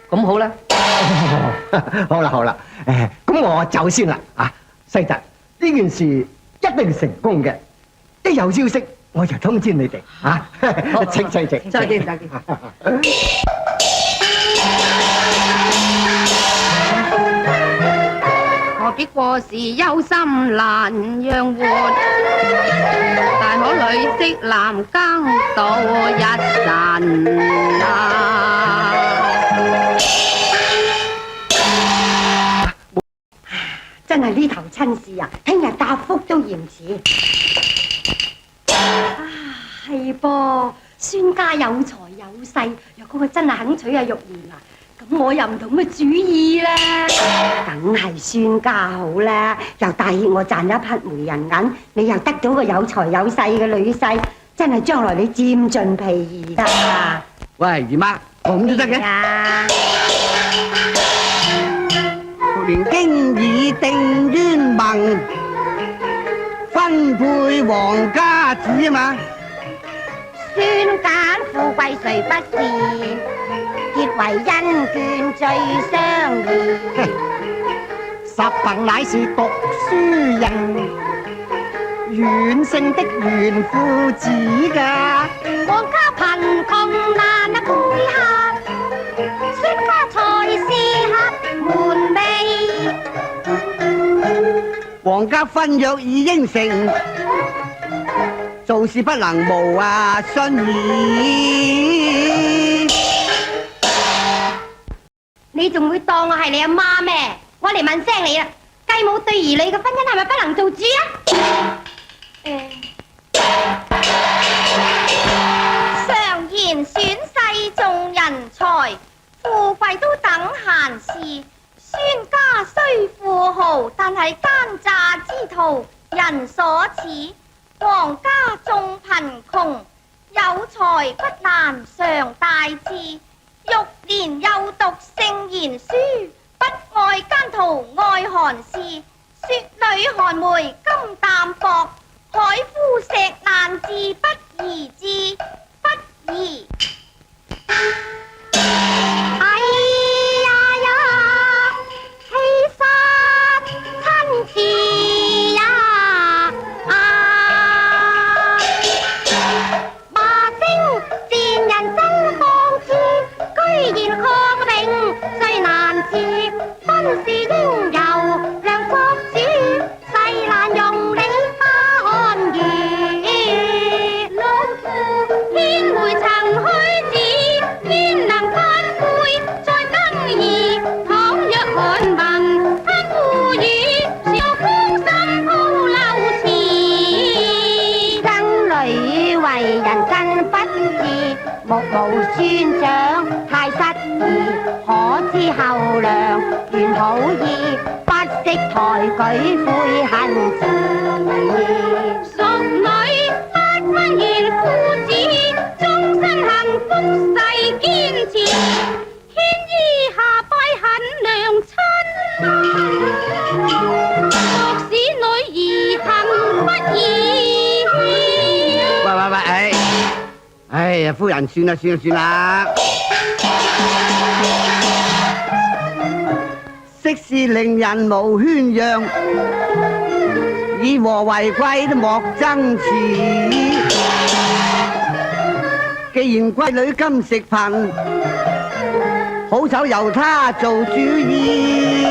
咁好啦。好啦好啦，咁我走先啦啊！世侄，呢件事一定成功嘅，一有消息我就通知你哋啊！請。再見再見。何必過時憂心難養活，大可女色男耕到一晨啊！真係呢頭親事啊，聽日答覆都嫌遲。係噃，孫家有財有勢，若果佢真係肯娶阿玉蓮啊，咁我又唔同佢主意啦。梗係孫家好啦，又大協我賺一匹媒人銀，你又得到個有財有勢嘅女婿，真係將來你佔盡便宜㗎。喂，姨媽，咁都得嘅？連經已定冤盟，分配皇家子啊嘛。孫簡富貴誰不是，結為恩眷最相宜。十憑乃是讀書人，遠勝的袁父子㗎。皇家貧窮難配合，孫家才是合門味。皇家婚約已應承，做事不能無信義。你仲會當我係你阿媽咩？我嚟問聲你啦，繼母對兒女嘅婚姻係咪不能做主啊？常言選世重人才，富貴都等閒事。孫家雖富豪，但係奸詐之徒人所恃。皇家重貧窮，有才不難常大志。玉蓮又讀聖賢書，不愛奸徒愛寒士。雪裏寒梅金淡薄，海枯石爛志不宜志，不宜。哎呀呀，氣煞親慈呀！罵聲賤人真放肆，居然抗命最難治，分是應由良國主，世難容你不安逸。老夫天回曾虛指，焉能分配再更易？倘若寒民聽故語，笑風心抱流詞。僧侶為人真不智，目無孫長太失儀，可知後良原好意，不識抬舉悔恨詞。淑女不分賢夫子，終身幸福誓堅持，牽衣下拜很娘親，莫使女兒行不義。喂，哎呀，夫人算啦。息事令人無喧嚷，以和為貴都莫爭持。既然閨女今食貧，好醜由他做主意。